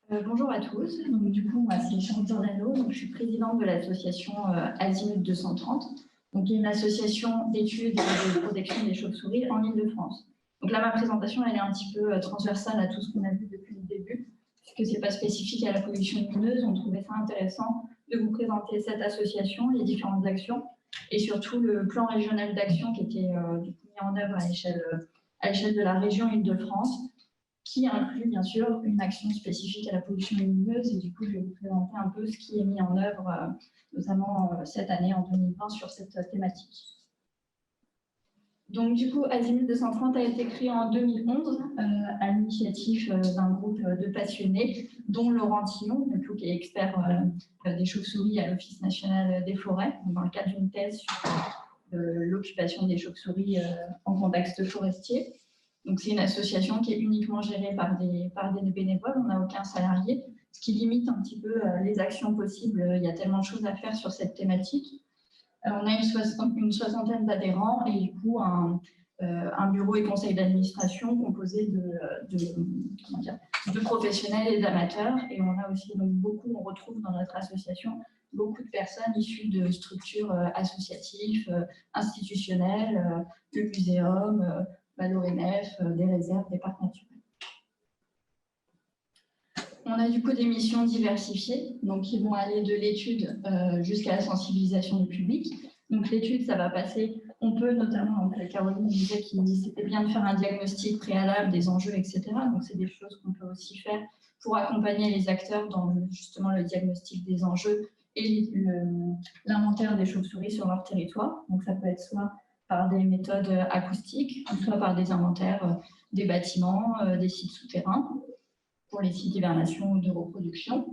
Bonjour à tous. Donc, du coup, moi, c'est Charles Giordano. Donc, je suis présidente de l'association Azimut 230, donc, qui est une association d'études et de protection des chauves-souris en Île-de-France. Donc là, ma présentation, elle est un petit peu transversale à tout ce qu'on a vu depuis le début, puisque ce n'est pas spécifique à la pollution lumineuse. On trouvait ça intéressant de vous présenter cette association, les différentes actions, et surtout le plan régional d'action qui était du coup, mis en œuvre à l'échelle de la région Île-de-France, qui inclut bien sûr une action spécifique à la pollution lumineuse. Et du coup, je vais vous présenter un peu ce qui est mis en œuvre, notamment cette année, en 2020, sur cette thématique. Donc, du coup, Azimut 230 a été créé en 2011 à l'initiative d'un groupe de passionnés, dont Laurent Tillon, qui est expert des chauves-souris à l'Office national des forêts, dans le cadre d'une thèse sur l'occupation des chauves-souris en contexte forestier. Donc, c'est une association qui est uniquement gérée par des bénévoles, on n'a aucun salarié, ce qui limite un petit peu les actions possibles. Il y a tellement de choses à faire sur cette thématique. On a une soixantaine d'adhérents et du coup un bureau et conseil d'administration composé de professionnels et d'amateurs. Et on a aussi donc on retrouve dans notre association beaucoup de personnes issues de structures associatives, institutionnelles, le muséum, l'ONF, des réserves, des parcs naturels. On a du coup des missions diversifiées, donc qui vont aller de l'étude jusqu'à la sensibilisation du public. Donc l'étude, ça va passer, on peut notamment, donc Caroline disait qu'il c'était bien de faire un diagnostic préalable des enjeux, etc. Donc c'est des choses qu'on peut aussi faire pour accompagner les acteurs dans justement le diagnostic des enjeux et l'inventaire des chauves-souris sur leur territoire. Donc ça peut être soit par des méthodes acoustiques, soit par des inventaires des bâtiments, des sites souterrains, pour les sites d'hibernation ou de reproduction.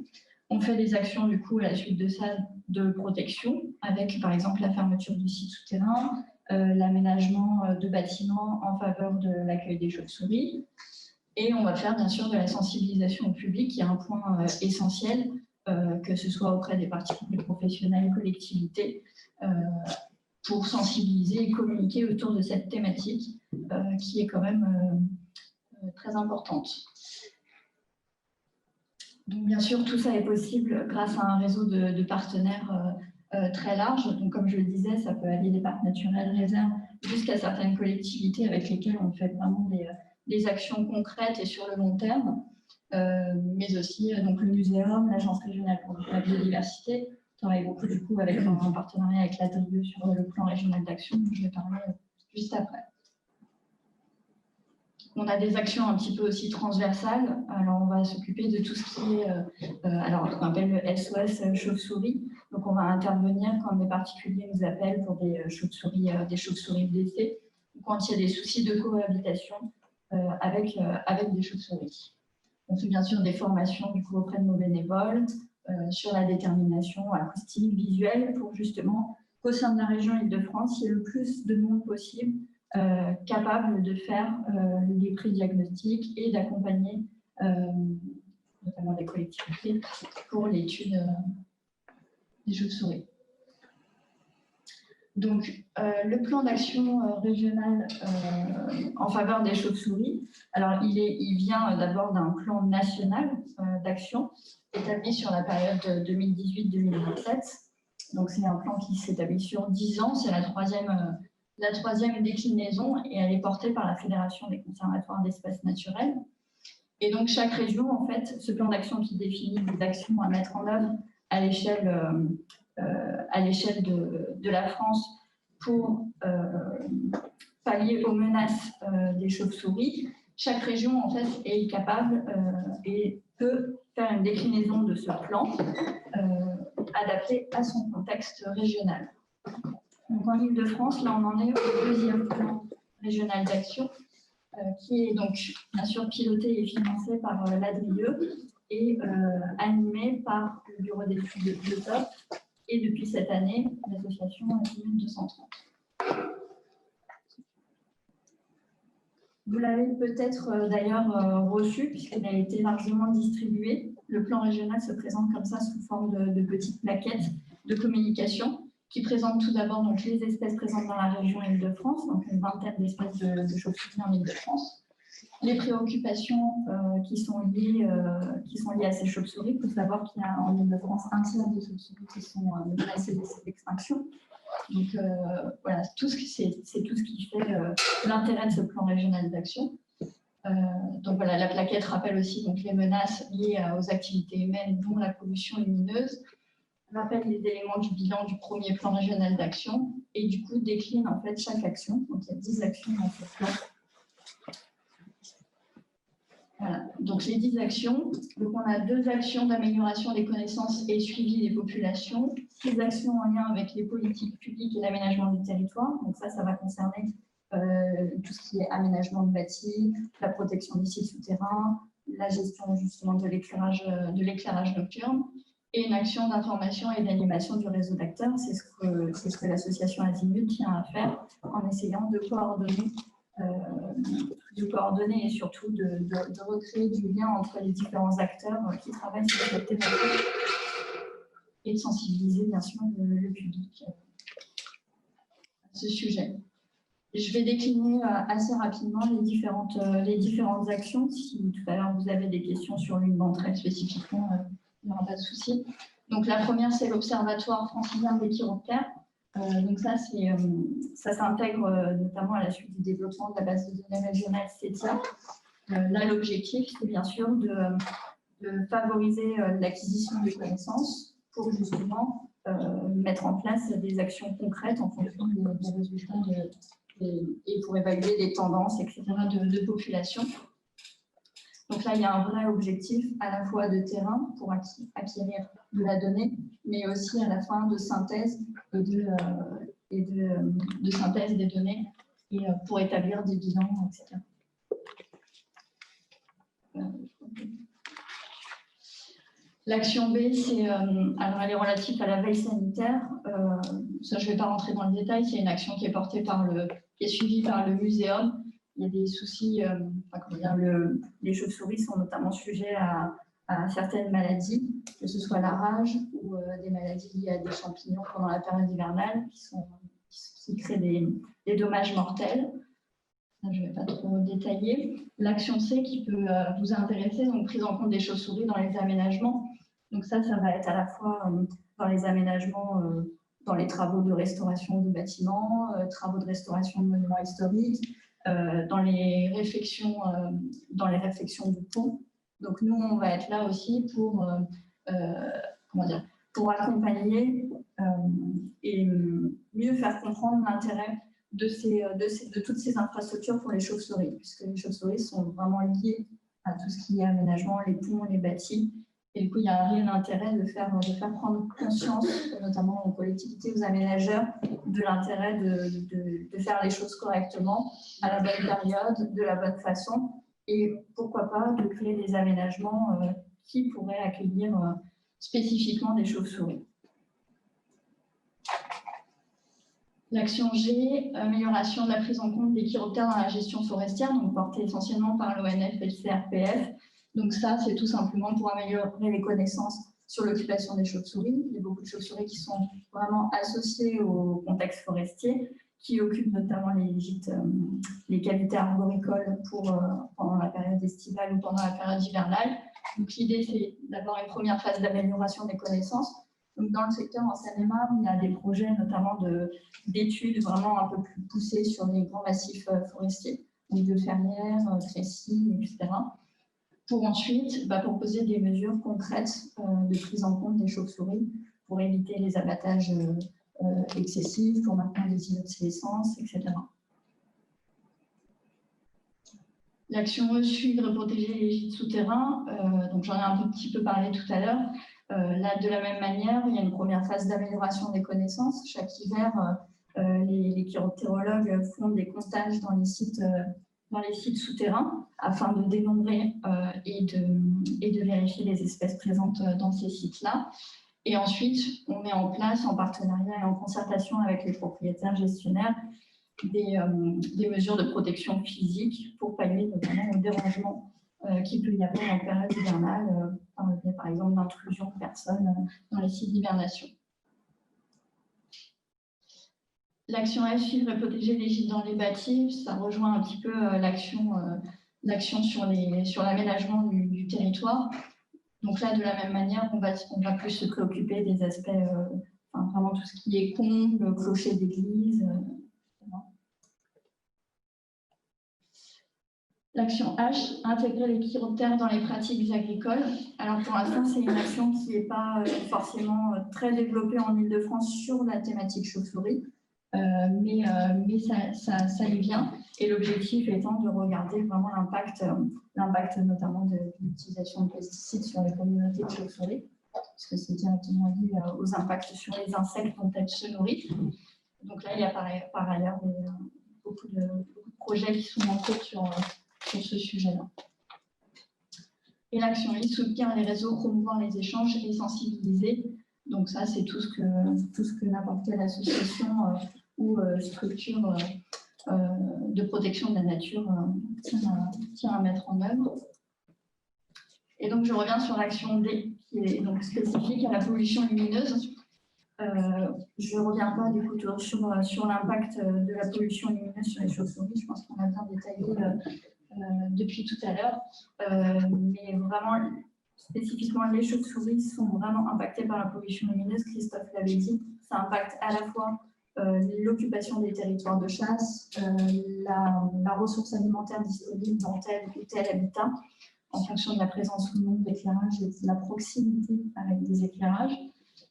On fait des actions, du coup, à la suite de ça, de protection, avec, par exemple, la fermeture du site souterrain, l'aménagement de bâtiments en faveur de l'accueil des chauves-souris. Et on va faire, bien sûr, de la sensibilisation au public, qui est un point essentiel, que ce soit auprès des particuliers professionnels, collectivités, pour sensibiliser et communiquer autour de cette thématique qui est quand même très importante. Donc, bien sûr, tout ça est possible grâce à un réseau de partenaires très large. Donc, comme je le disais, ça peut aller des parcs naturels, réserves, jusqu'à certaines collectivités avec lesquelles on fait vraiment des actions concrètes et sur le long terme, mais aussi donc, le muséum, l'Agence régionale pour la biodiversité. On travaille beaucoup du coup avec un partenariat avec l'ADRIE sur le plan régional d'action, dont je vais parler juste après. On a des actions un petit peu aussi transversales. Alors, on va s'occuper de tout ce qui est, alors, on appelle le SOS chauve-souris. Donc, on va intervenir quand des particuliers nous appellent pour des chauves-souris blessées, ou quand il y a des soucis de cohabitation avec des chauves-souris. On fait bien sûr des formations du coup, auprès de nos bénévoles sur la détermination acoustique, visuelle, pour justement qu'au sein de la région Île-de-France, il y ait le plus de monde possible capable de faire les pré-diagnostics et d'accompagner notamment les collectivités pour l'étude des chauves-souris. Donc, le plan d'action régional en faveur des chauves-souris, alors il vient d'abord d'un plan national d'action établi sur la période 2018-2027. Donc, c'est un plan qui s'établit sur 10 ans, c'est la troisième déclinaison et elle est portée par la Fédération des conservatoires d'espaces naturels. Et donc, chaque région, en fait, ce plan d'action qui définit des actions à mettre en œuvre à l'échelle de la France pour pallier aux menaces des chauves-souris. Chaque région, en fait, est capable et peut faire une déclinaison de ce plan adapté à son contexte régional. Donc, en Île-de-France, là, on en est au deuxième plan régional d'action, qui est donc, bien sûr, piloté et financé par l'ADRIE et animé par le bureau d'études de TOP et depuis cette année, l'association Azimut 230. Vous l'avez peut-être d'ailleurs reçu, puisqu'il a été largement distribué. Le plan régional se présente comme ça sous forme de petites plaquettes de communication qui présentent tout d'abord les espèces présentes dans la région Île-de-France, donc une vingtaine d'espèces de chauves-souris en Île-de-France. Les préoccupations qui sont liées à ces chauves-souris. Il faut savoir qu'il y a en Île-de-France un tiers des chauves-souris qui sont menacées d'extinction. Donc voilà, c'est tout ce qui fait l'intérêt de ce plan régional d'action. Donc voilà, la plaquette rappelle aussi donc, les menaces liées aux activités humaines, dont la pollution lumineuse, rappelle les éléments du bilan du premier plan régional d'action et du coup décline en fait chaque action. Donc il y a 10 actions dans ce plan. Voilà, donc les 10 actions. Donc on a 2 actions d'amélioration des connaissances et suivi des populations, 6 actions en lien avec les politiques publiques et l'aménagement du territoire. Donc ça va concerner tout ce qui est aménagement de bâtis, la protection des sites souterrains, la gestion justement de l'éclairage nocturne et une action d'information et d'animation du réseau d'acteurs. C'est ce que l'association Azimut tient à faire en essayant de coordonner et surtout de recréer du lien entre les différents acteurs qui travaillent sur cette thématique et de sensibiliser bien sûr le public à ce sujet. Je vais décliner assez rapidement les différentes actions. Si tout à l'heure vous avez des questions sur l'une d'entre elles spécifiquement, il n'y aura pas de souci. Donc la première, c'est l'Observatoire francilien des chiroptères. Donc ça s'intègre notamment à la suite du développement de la base de données régionale CETIA. Là, l'objectif, c'est bien sûr de favoriser l'acquisition de connaissances pour justement mettre en place des actions concrètes en fonction des résultats et pour évaluer les tendances, etc., de population. Donc là, il y a un vrai objectif à la fois de terrain pour acquérir de la donnée, mais aussi à la fin de synthèse de synthèse des données et pour établir des bilans, etc. L'action B, alors elle est relative à la veille sanitaire. Ça, je ne vais pas rentrer dans le détail. C'est une action qui est portée qui est suivie par le muséum. Il y a des soucis. Les chauves-souris sont notamment sujets à certaines maladies, que ce soit la rage ou des maladies liées à des champignons pendant la période hivernale qui créent des dommages mortels. Je ne vais pas trop détailler. L'action C qui peut vous intéresser, donc prise en compte des chauves-souris dans les aménagements. Donc ça va être à la fois dans les aménagements, dans les travaux de restauration de bâtiments, travaux de restauration de monuments historiques, dans les réflexions de ponts. Donc nous, on va être là aussi pour accompagner et mieux faire comprendre l'intérêt de toutes ces infrastructures pour les chauves-souris, puisque les chauves-souris sont vraiment liées à tout ce qui est aménagement, les ponts, les bâtis. Et du coup, il y a un réel intérêt de faire prendre conscience, notamment aux collectivités, aux aménageurs, de l'intérêt de faire les choses correctement, à la bonne période, de la bonne façon, et pourquoi pas de créer des aménagements qui pourraient accueillir spécifiquement des chauves-souris. L'action G, amélioration de la prise en compte des chiroptères dans la gestion forestière, donc portée essentiellement par l'ONF et le CRPF. Donc ça, c'est tout simplement pour améliorer les connaissances sur l'occupation des chauves-souris. Il y a beaucoup de chauves-souris qui sont vraiment associées au contexte forestier, qui occupent notamment les cavités arboricoles pendant la période estivale ou pendant la période hivernale. Donc l'idée, c'est d'avoir une première phase d'amélioration des connaissances. Donc, dans le secteur en Seine-et-Marne, il y a des projets notamment d'études vraiment un peu plus poussées sur les grands massifs forestiers, donc de fermières, Crécy, etc. Pour ensuite proposer des mesures concrètes de prise en compte des chauves-souris pour éviter les abattages excessifs, pour maintenir les inobsolescences, etc. L'action E, suivre et protéger les gîtes souterrains. Donc j'en ai un petit peu parlé tout à l'heure. Là, de la même manière, il y a une première phase d'amélioration des connaissances. Chaque hiver, les chiroptérologues font des comptages dans les sites souterrains afin de dénombrer et de vérifier les espèces présentes dans ces sites-là. Et ensuite, on met en place, en partenariat et en concertation avec les propriétaires gestionnaires, des mesures de protection physique pour pallier notamment au dérangement qu'il peut y avoir en période hivernale, par exemple d'intrusion de personnes dans les sites d'hibernation. L'action F, suivre et protéger les gîtes dans les bâtis, ça rejoint un petit peu l'action l'action sur l'aménagement du territoire. Donc là, de la même manière, on va plus se préoccuper des aspects, vraiment tout ce qui est comble, clocher d'église. L'action H, intégrer les critères dans les pratiques agricoles. Alors pour l'instant, c'est une action qui n'est pas forcément très développée en Île-de-France sur la thématique chauve-souris, mais ça y vient. Et l'objectif étant de regarder vraiment l'impact notamment de l'utilisation de pesticides sur les communautés de chauve-souris, parce que c'est directement lié aux impacts sur les insectes dont elles se nourrissent. Donc là, il y a par ailleurs beaucoup de projets qui sont en cours sur ce sujet-là. Et l'action I, soutenir les réseaux, promouvoir les échanges et sensibiliser. Donc ça, c'est tout ce que n'importe quelle association ou structure de protection de la nature tient à mettre en œuvre. Et donc, je reviens sur l'action D, qui est donc spécifique à la pollution lumineuse. Je ne reviens pas du coup sur l'impact de la pollution lumineuse sur les chauves-souris. Je pense qu'on a bien détaillé depuis tout à l'heure, mais vraiment spécifiquement les chauves-souris sont vraiment impactées par la pollution lumineuse. Christophe l'avait dit, ça impacte à la fois l'occupation des territoires de chasse, la ressource alimentaire disponible dans tel ou tel habitat, en fonction de la présence ou non d'éclairage et de la proximité avec des éclairages.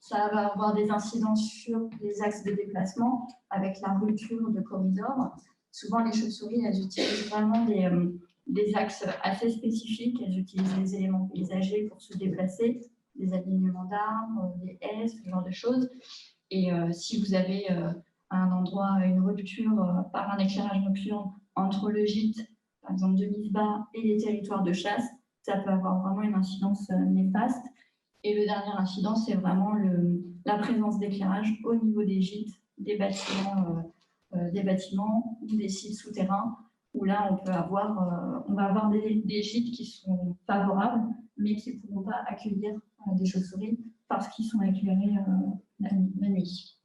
Ça va avoir des incidences sur les axes de déplacement avec la rupture de corridors. Souvent, les chauves-souris, elles utilisent vraiment des axes assez spécifiques. Elles utilisent les éléments paysagers pour se déplacer, des alignements d'arbres, des haies, ce genre de choses. Et si vous avez un endroit, une rupture par un éclairage nocturne entre le gîte, par exemple de Misbah, et les territoires de chasse, ça peut avoir vraiment une incidence néfaste. Et le dernier incident, c'est vraiment la présence d'éclairage au niveau des gîtes, des bâtiments ou des sites souterrains, où là, on va avoir des gîtes qui sont favorables, mais qui ne pourront pas accueillir des chauves-souris parce qu'ils sont éclairés la nuit.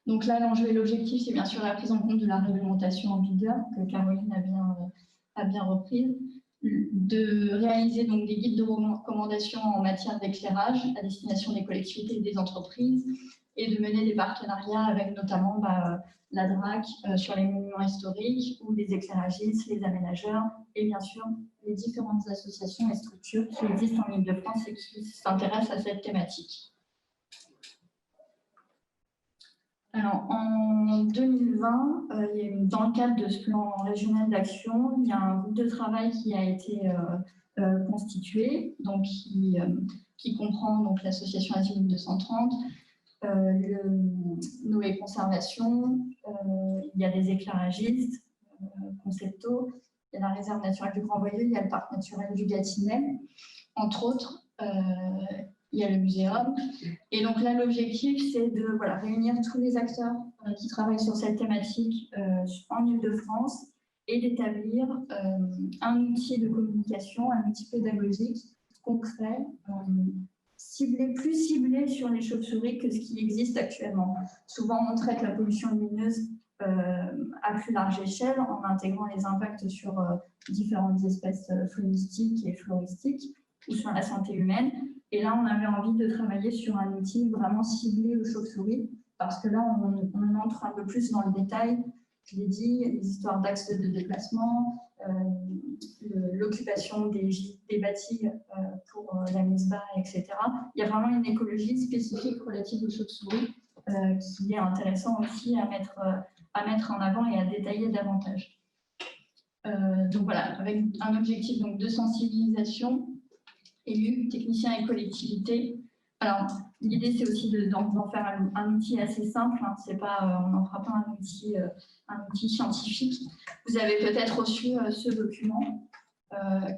Donc là, l'enjeu et l'objectif, c'est bien sûr la prise en compte de la réglementation en vigueur, que Caroline a bien reprise, de réaliser donc des guides de recommandation en matière d'éclairage à destination des collectivités et des entreprises, et de mener des partenariats avec notamment la DRAC sur les monuments historiques ou les éclairagistes, les aménageurs et bien sûr les différentes associations et structures qui existent en Île-de-France et qui s'intéressent à cette thématique. Alors, en 2020, dans le cadre de ce plan régional d'action, il y a un groupe de travail qui a été constitué, donc qui comprend donc l'association Asile 230, Noé Conservation, il y a des éclairagistes, Concepto, il y a la réserve naturelle du Grand Voyeux, il y a le parc naturel du Gâtinais, entre autres. Il y a le muséum. Et donc là, l'objectif, c'est de réunir tous les acteurs qui travaillent sur cette thématique en Île-de-France et d'établir un outil de communication, un outil pédagogique concret, plus ciblé sur les chauves-souris que ce qui existe actuellement. Souvent, on traite la pollution lumineuse à plus large échelle en intégrant les impacts sur différentes espèces faunistiques et floristiques ou sur la santé humaine. Et là, on avait envie de travailler sur un outil vraiment ciblé aux chauves-souris, parce que là, on entre un peu plus dans le détail. Je l'ai dit, les histoires d'axes de déplacement, l'occupation des bâtis pour la Misbah, etc. Il y a vraiment une écologie spécifique relative aux chauves-souris qui est intéressant aussi à mettre en avant et à détailler davantage. Donc voilà, avec un objectif donc, de sensibilisation, élus, techniciens et collectivités. Alors, l'idée, c'est aussi d'en faire un outil assez simple. Hein. C'est pas, on n'en fera pas un outil scientifique. Vous avez peut-être reçu ce document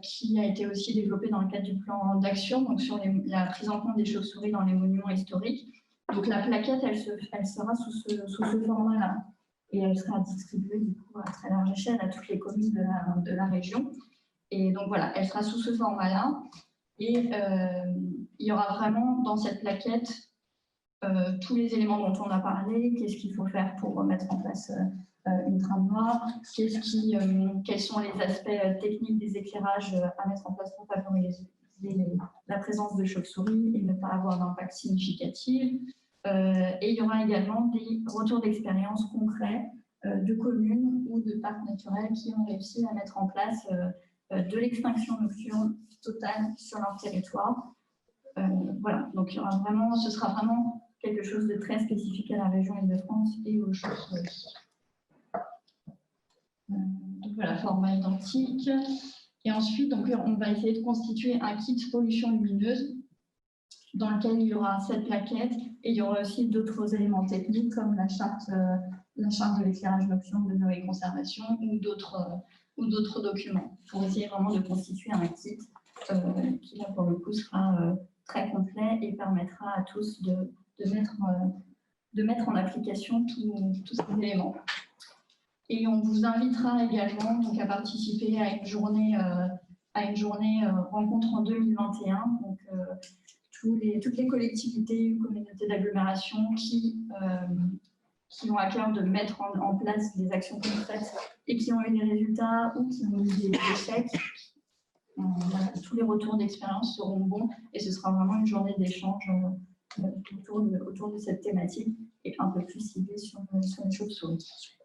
qui a été aussi développé dans le cadre du plan d'action, donc sur la prise en compte des chauves-souris dans les monuments historiques. Donc, la plaquette, elle sera sous ce format-là. Et elle sera distribuée du coup, à très large échelle à toutes les communes de la région. Et donc, voilà, elle sera sous ce format-là. Et il y aura vraiment dans cette plaquette tous les éléments dont on a parlé, qu'est-ce qu'il faut faire pour mettre en place une trame noire, quels sont les aspects techniques des éclairages à mettre en place pour favoriser la présence de chauves-souris et ne pas avoir d'impact significatif. Et il y aura également des retours d'expérience concrets de communes ou de parcs naturels qui ont réussi à mettre en place de l'extinction nocturne totale sur leur territoire. Voilà, donc ce sera vraiment quelque chose de très spécifique à la région Île-de-France et aux chauves-souris. Donc voilà, format identique. Et ensuite, donc, on va essayer de constituer un kit pollution lumineuse dans lequel il y aura cette plaquette et il y aura aussi d'autres éléments techniques comme la charte de l'éclairage nocturne de Noé Conservation ou d'autres documents pour essayer vraiment de constituer un kit qui, là, pour le coup, sera très complet et permettra à tous de mettre en application tous ces éléments. Et on vous invitera également donc, à participer à une journée rencontre en 2021. Donc, toutes les collectivités ou communautés d'agglomération qui ont à cœur de mettre en place des actions concrètes et qui ont eu des résultats ou qui ont eu des échecs. Voilà, tous les retours d'expérience seront bons et ce sera vraiment une journée d'échange autour de cette thématique et un peu plus ciblée sur les chauves-souris.